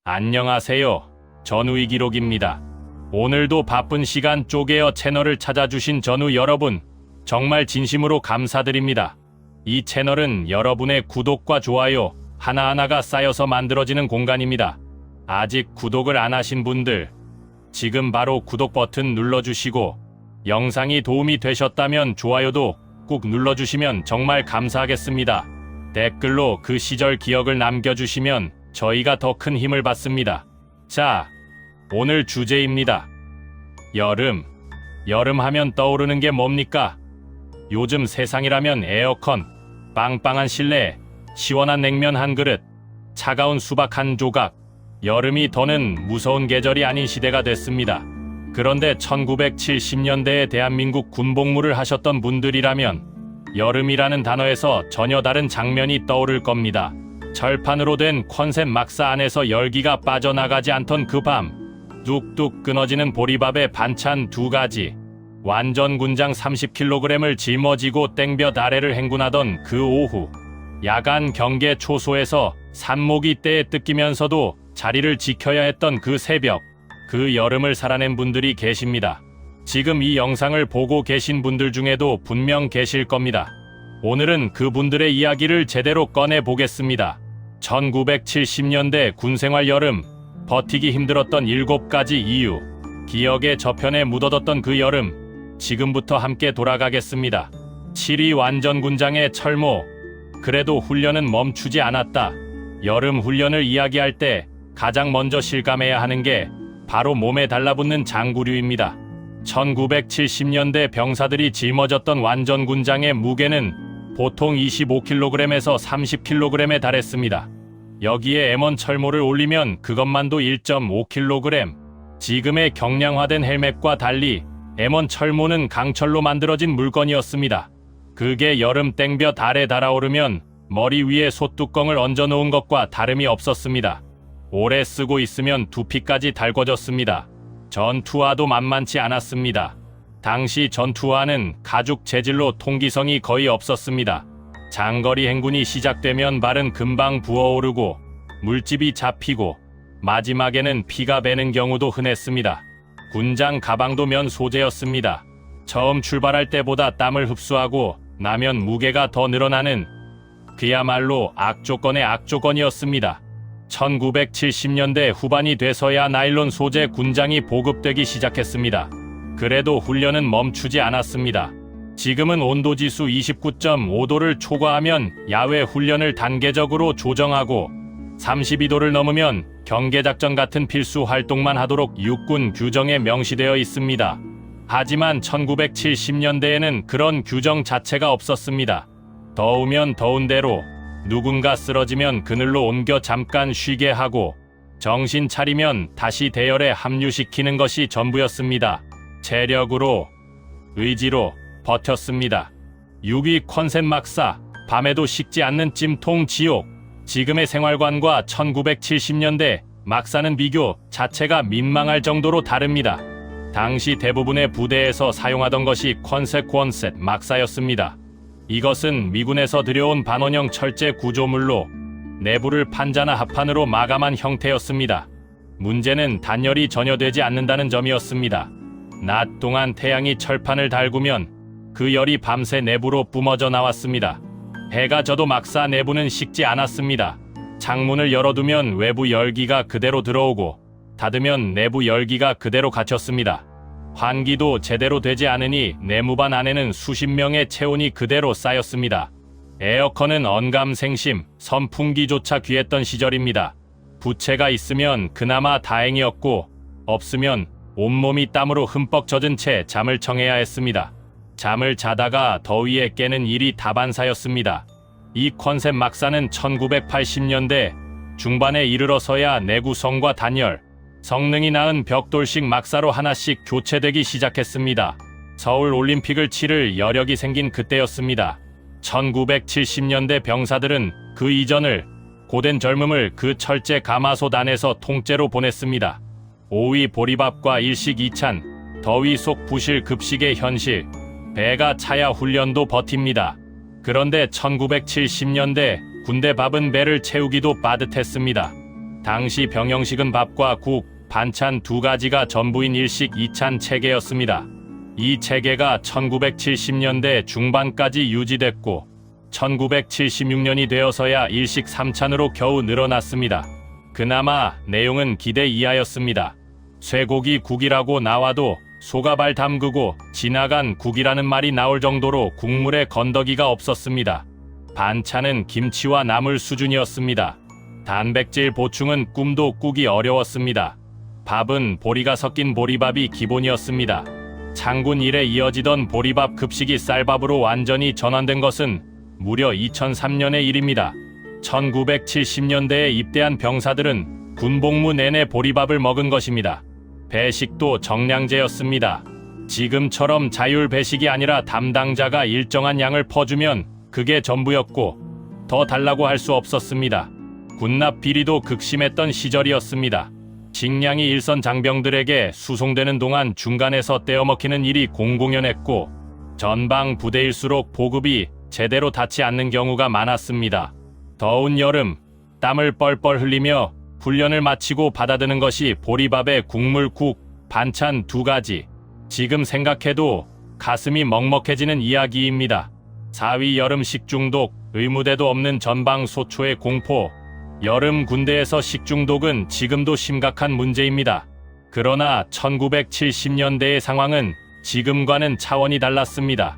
안녕하세요. 전우이 기록입니다. 오늘도 바쁜 시간 쪼개어 채널을 찾아주신 전우 여러분, 정말 진심으로 감사드립니다. 이 채널은 여러분의 구독과 좋아요 하나하나가 쌓여서 만들어지는 공간입니다. 아직 구독을 안 하신 분들, 지금 바로 구독 버튼 눌러주시고, 영상이 도움이 되셨다면 좋아요도 꾹 눌러주시면 정말 감사하겠습니다. 댓글로 그 시절 기억을 남겨주시면 저희가 더 큰 힘을 받습니다. 자, 오늘 주제입니다. 여름. 여름 하면 떠오르는 게 뭡니까? 요즘 세상이라면 에어컨, 빵빵한 실내, 시원한 냉면 한 그릇, 차가운 수박 한 조각, 여름이 더는 무서운 계절이 아닌 시대가 됐습니다. 그런데 1970년대에 대한민국 군복무를 하셨던 분들이라면 여름이라는 단어에서 전혀 다른 장면이 떠오를 겁니다. 철판으로 된 컨셉 막사 안에서 열기가 빠져나가지 않던 그 밤, 뚝뚝 끊어지는 보리밥에 반찬 2가지, 완전 군장 30kg을 짊어지고 땡볕 아래를 행군하던 그 오후, 야간 경계 초소에서 산모기 떼에 뜯기면서도 자리를 지켜야 했던 그 새벽, 그 여름을 살아낸 분들이 계십니다. 지금 이 영상을 보고 계신 분들 중에도 분명 계실 겁니다. 오늘은 그분들의 이야기를 제대로 꺼내 보겠습니다. 1970년대 군생활 여름, 버티기 힘들었던 7가지 이유, 기억의 저편에 묻어뒀던 그 여름, 지금부터 함께 돌아가겠습니다. 7위 완전 군장의 철모, 그래도 훈련은 멈추지 않았다. 여름 훈련을 이야기할 때 가장 먼저 실감해야 하는 게 바로 몸에 달라붙는 장구류입니다. 1970년대 병사들이 짊어졌던 완전 군장의 무게는 보통 25kg에서 30kg에 달했습니다. 여기에 M1 철모를 올리면 그것만도 1.5kg. 지금의 경량화된 헬멧과 달리 M1 철모는 강철로 만들어진 물건이었습니다. 그게 여름 땡볕 아래 달아오르면 머리 위에 솥뚜껑을 얹어놓은 것과 다름이 없었습니다. 오래 쓰고 있으면 두피까지 달궈졌습니다. 전투화도 만만치 않았습니다. 당시 전투화는 가죽 재질로 통기성이 거의 없었습니다. 장거리 행군이 시작되면 발은 금방 부어오르고 물집이 잡히고 마지막에는 피가 배는 경우도 흔했습니다. 군장 가방도 면 소재였습니다. 처음 출발할 때보다 땀을 흡수하고 나면 무게가 더 늘어나는 그야말로 악조건의 악조건이었습니다. 1970년대 후반이 돼서야 나일론 소재 군장이 보급되기 시작했습니다. 그래도 훈련은 멈추지 않았습니다. 지금은 온도지수 29.5도를 초과하면 야외 훈련을 단계적으로 조정하고 32도를 넘으면 경계작전 같은 필수 활동만 하도록 육군 규정에 명시되어 있습니다. 하지만 1970년대에는 그런 규정 자체가 없었습니다. 더우면 더운 대로, 누군가 쓰러지면 그늘로 옮겨 잠깐 쉬게 하고 정신 차리면 다시 대열에 합류시키는 것이 전부였습니다. 체력으로, 의지로 버텼습니다. 6위 컨셉 막사, 밤에도 식지 않는 찜통 지옥. 지금의 생활관과 1970년대 막사는 비교 자체가 민망할 정도로 다릅니다. 당시 대부분의 부대에서 사용하던 것이 컨셉 막사였습니다. 이것은 미군에서 들여온 반원형 철제 구조물로 내부를 판자나 합판으로 마감한 형태였습니다. 문제는 단열이 전혀 되지 않는다는 점이었습니다. 낮 동안 태양이 철판을 달구면 그 열이 밤새 내부로 뿜어져 나왔습니다. 해가 져도 막사 내부는 식지 않았습니다. 창문을 열어두면 외부 열기가 그대로 들어오고 닫으면 내부 열기가 그대로 갇혔습니다. 환기도 제대로 되지 않으니 내무반 안에는 수십 명의 체온이 그대로 쌓였습니다. 에어컨은 언감생심, 선풍기조차 귀했던 시절입니다. 부채가 있으면 그나마 다행이었고 없으면 온몸이 땀으로 흠뻑 젖은 채 잠을 청해야 했습니다. 잠을 자다가 더위에 깨는 일이 다반사였습니다. 이 컨셉 막사는 1980년대 중반에 이르러서야 내구성과 단열, 성능이 나은 벽돌식 막사로 하나씩 교체되기 시작했습니다. 서울 올림픽을 치를 여력이 생긴 그때였습니다. 1970년대 병사들은 그 이전을, 고된 젊음을 그 철제 가마솥 안에서 통째로 보냈습니다. 5위 보리밥과 일식 이찬, 더위 속 부실 급식의 현실, 배가 차야 훈련도 버팁니다. 그런데 1970년대 군대 밥은 배를 채우기도 빠듯했습니다. 당시 병영식은 밥과 국, 반찬 두 가지가 전부인 일식 2찬 체계였습니다. 이 체계가 1970년대 중반까지 유지됐고 1976년이 되어서야 일식 3찬으로 겨우 늘어났습니다. 그나마 내용은 기대 이하였습니다. 쇠고기 국이라고 나와도 소가발 담그고 지나간 국이라는 말이 나올 정도로 국물에 건더기가 없었습니다. 반찬은 김치와 나물 수준이었습니다. 단백질 보충은 꿈도 꾸기 어려웠습니다. 밥은 보리가 섞인 보리밥이 기본이었습니다. 장군 이래 이어지던 보리밥 급식이 쌀밥으로 완전히 전환된 것은 무려 2003년의 일입니다. 1970년대에 입대한 병사들은 군복무 내내 보리밥을 먹은 것입니다. 배식도 정량제였습니다. 지금처럼 자율 배식이 아니라 담당자가 일정한 양을 퍼주면 그게 전부였고 더 달라고 할 수 없었습니다. 군납 비리도 극심했던 시절이었습니다. 식량이 일선 장병들에게 수송되는 동안 중간에서 떼어먹히는 일이 공공연했고 전방 부대일수록 보급이 제대로 닿지 않는 경우가 많았습니다. 더운 여름, 땀을 뻘뻘 흘리며 훈련을 마치고 받아드는 것이 보리밥에 국물, 국, 반찬 두 가지. 지금 생각해도 가슴이 먹먹해지는 이야기입니다. 4위 여름 식중독, 의무대도 없는 전방 소초의 공포. 여름 군대에서 식중독은 지금도 심각한 문제입니다. 그러나 1970년대의 상황은 지금과는 차원이 달랐습니다.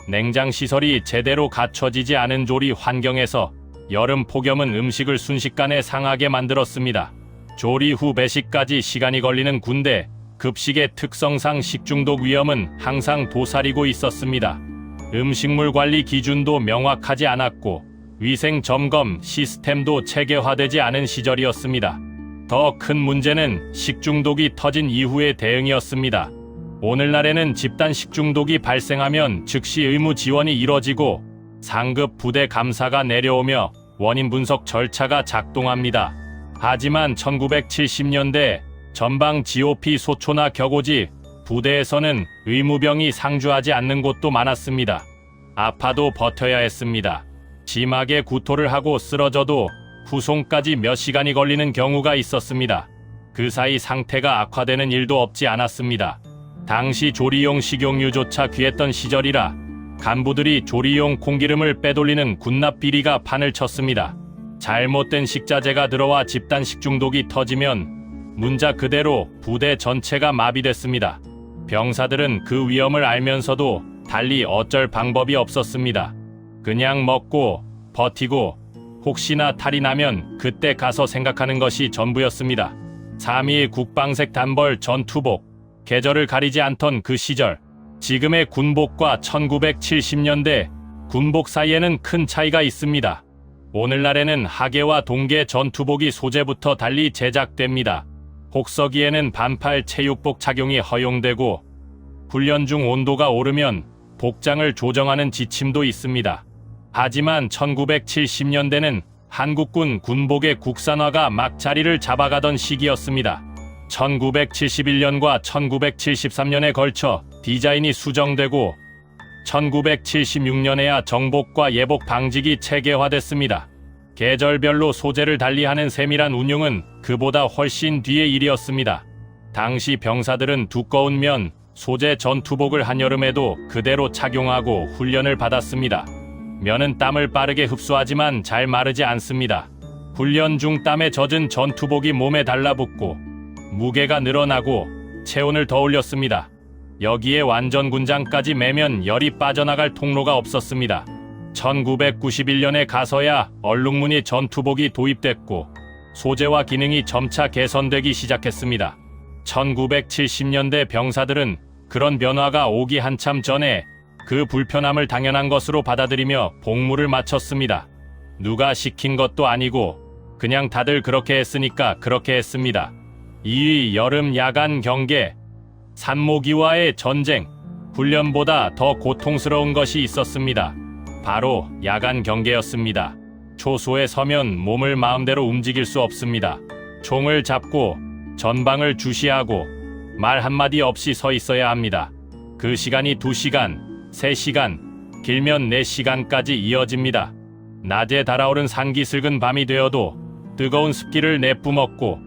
냉장시설이 제대로 갖춰지지 않은 조리 환경에서 여름 폭염은 음식을 순식간에 상하게 만들었습니다. 조리 후 배식까지 시간이 걸리는 군대, 급식의 특성상 식중독 위험은 항상 도사리고 있었습니다. 음식물 관리 기준도 명확하지 않았고 위생 점검 시스템도 체계화되지 않은 시절이었습니다. 더 큰 문제는 식중독이 터진 이후의 대응이었습니다. 오늘날에는 집단 식중독이 발생하면 즉시 의무 지원이 이뤄지고 상급 부대 감사가 내려오며 원인 분석 절차가 작동합니다. 하지만 1970년대 전방 GOP 소초나 격오지 부대에서는 의무병이 상주하지 않는 곳도 많았습니다. 아파도 버텨야 했습니다. 심하게 구토를 하고 쓰러져도 후송까지 몇 시간이 걸리는 경우가 있었습니다. 그 사이 상태가 악화되는 일도 없지 않았습니다. 당시 조리용 식용유조차 귀했던 시절이라 간부들이 조리용 콩기름을 빼돌리는 군납 비리가 판을 쳤습니다. 잘못된 식자재가 들어와 집단 식중독이 터지면 문자 그대로 부대 전체가 마비됐습니다. 병사들은 그 위험을 알면서도 달리 어쩔 방법이 없었습니다. 그냥 먹고 버티고 혹시나 탈이 나면 그때 가서 생각하는 것이 전부였습니다. 3위 국방색 단벌 전투복, 계절을 가리지 않던 그 시절. 지금의 군복과 1970년대 군복 사이에는 큰 차이가 있습니다. 오늘날에는 하계와 동계 전투복이 소재부터 달리 제작됩니다. 혹서기에는 반팔 체육복 착용이 허용되고 훈련 중 온도가 오르면 복장을 조정하는 지침도 있습니다. 하지만 1970년대는 한국군 군복의 국산화가 막 자리를 잡아가던 시기였습니다. 1971년과 1973년에 걸쳐 디자인이 수정되고 1976년에야 정복과 예복 방직이 체계화됐습니다. 계절별로 소재를 달리하는 세밀한 운용은 그보다 훨씬 뒤의 일이었습니다. 당시 병사들은 두꺼운 면, 소재 전투복을 한여름에도 그대로 착용하고 훈련을 받았습니다. 면은 땀을 빠르게 흡수하지만 잘 마르지 않습니다. 훈련 중 땀에 젖은 전투복이 몸에 달라붙고 무게가 늘어나고 체온을 더 올렸습니다. 여기에 완전 군장까지 매면 열이 빠져나갈 통로가 없었습니다. 1991년에 가서야 얼룩무늬 전투복이 도입됐고 소재와 기능이 점차 개선되기 시작했습니다. 1970년대 병사들은 그런 변화가 오기 한참 전에 그 불편함을 당연한 것으로 받아들이며 복무를 마쳤습니다. 누가 시킨 것도 아니고 그냥 다들 그렇게 했으니까 그렇게 했습니다. 2위 여름 야간 경계, 산모기와의 전쟁, 훈련보다 더 고통스러운 것이 있었습니다. 바로 야간 경계였습니다. 초소에 서면 몸을 마음대로 움직일 수 없습니다. 총을 잡고 전방을 주시하고 말 한마디 없이 서 있어야 합니다. 그 시간이 2시간, 3시간, 길면 4시간까지 이어집니다. 낮에 달아오른 산기슭은 밤이 되어도 뜨거운 습기를 내뿜었고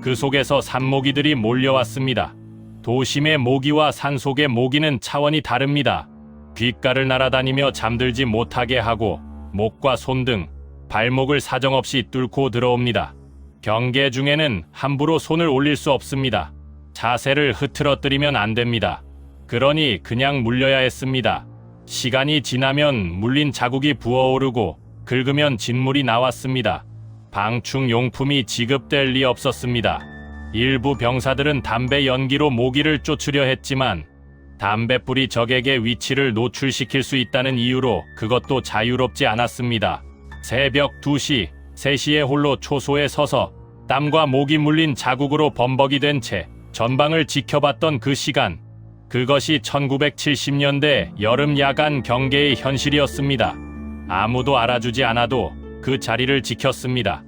그 속에서 산모기들이 몰려왔습니다. 도심의 모기와 산속의 모기는 차원이 다릅니다. 귓가를 날아다니며 잠들지 못하게 하고 목과 손 등 발목을 사정없이 뚫고 들어옵니다. 경계 중에는 함부로 손을 올릴 수 없습니다. 자세를 흐트러뜨리면 안 됩니다. 그러니 그냥 물려야 했습니다. 시간이 지나면 물린 자국이 부어오르고 긁으면 진물이 나왔습니다. 방충 용품이 지급될 리 없었습니다. 일부 병사들은 담배 연기로 모기를 쫓으려 했지만 담뱃불이 적에게 위치를 노출시킬 수 있다는 이유로 그것도 자유롭지 않았습니다. 새벽 2시, 3시에 홀로 초소에 서서 땀과 모기 물린 자국으로 범벅이 된 채 전방을 지켜봤던 그 시간, 그것이 1970년대 여름 야간 경계의 현실이었습니다. 아무도 알아주지 않아도 그 자리를 지켰습니다.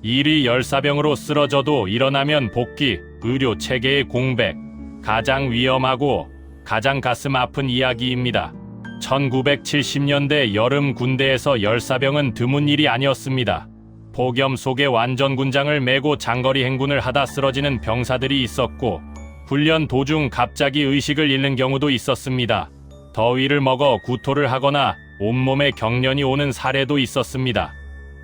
일이 열사병으로 쓰러져도 일어나면 복귀, 의료 체계의 공백, 가장 위험하고 가장 가슴 아픈 이야기입니다. 1970년대 여름 군대에서 열사병은 드문 일이 아니었습니다. 폭염 속에 완전군장을 메고 장거리 행군을 하다 쓰러지는 병사들이 있었고 훈련 도중 갑자기 의식을 잃는 경우도 있었습니다. 더위를 먹어 구토를 하거나 온몸에 경련이 오는 사례도 있었습니다.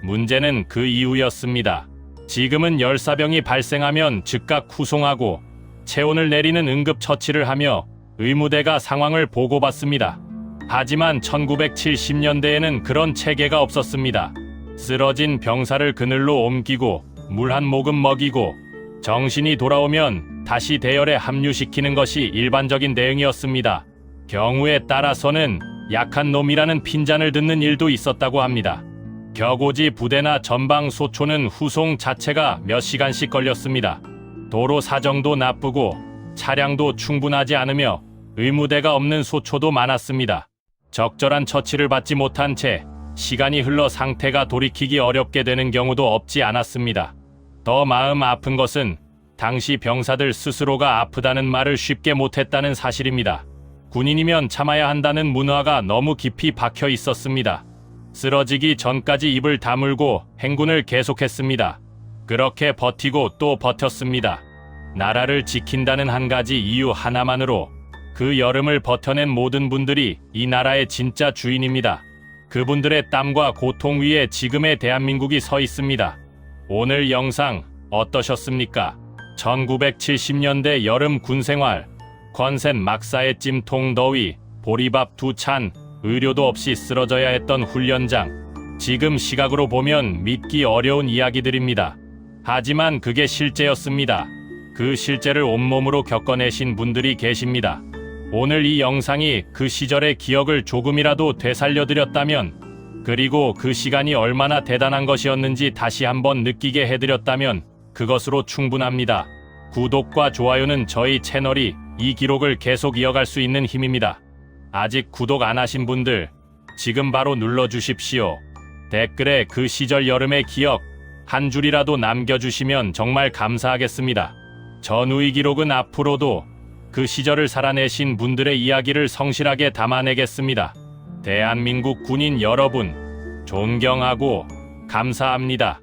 문제는 그 이후였습니다. 지금은 열사병이 발생하면 즉각 후송하고 체온을 내리는 응급처치를 하며 의무대가 상황을 보고받습니다. 하지만 1970년대에는 그런 체계가 없었습니다. 쓰러진 병사를 그늘로 옮기고 물 한 모금 먹이고 정신이 돌아오면 다시 대열에 합류시키는 것이 일반적인 대응이었습니다. 경우에 따라서는 약한 놈이라는 핀잔을 듣는 일도 있었다고 합니다. 격오지 부대나 전방 소초는 후송 자체가 몇 시간씩 걸렸습니다. 도로 사정도 나쁘고 차량도 충분하지 않으며 의무대가 없는 소초도 많았습니다. 적절한 처치를 받지 못한 채 시간이 흘러 상태가 돌이키기 어렵게 되는 경우도 없지 않았습니다. 더 마음 아픈 것은 당시 병사들 스스로가 아프다는 말을 쉽게 못했다는 사실입니다. 군인이면 참아야 한다는 문화가 너무 깊이 박혀 있었습니다. 쓰러지기 전까지 입을 다물고 행군을 계속했습니다. 그렇게 버티고 또 버텼습니다. 나라를 지킨다는 한 가지 이유 하나만으로 그 여름을 버텨낸 모든 분들이 이 나라의 진짜 주인입니다. 그분들의 땀과 고통 위에 지금의 대한민국이 서 있습니다. 오늘 영상 어떠셨습니까? 1970년대 여름 군생활, 건센 막사의 찜통 더위, 보리밥 2찬, 의료도 없이 쓰러져야 했던 훈련장. 지금 시각으로 보면 믿기 어려운 이야기들입니다. 하지만 그게 실제였습니다. 그 실제를 온몸으로 겪어내신 분들이 계십니다. 오늘 이 영상이 그 시절의 기억을 조금이라도 되살려드렸다면, 그리고 그 시간이 얼마나 대단한 것이었는지 다시 한번 느끼게 해드렸다면 그것으로 충분합니다. 구독과 좋아요는 저희 채널이 이 기록을 계속 이어갈 수 있는 힘입니다. 아직 구독 안 하신 분들 지금 바로 눌러주십시오. 댓글에 그 시절 여름의 기억 한 줄이라도 남겨주시면 정말 감사하겠습니다. 전우의 기록은 앞으로도 그 시절을 살아내신 분들의 이야기를 성실하게 담아내겠습니다. 대한민국 군인 여러분, 존경하고 감사합니다.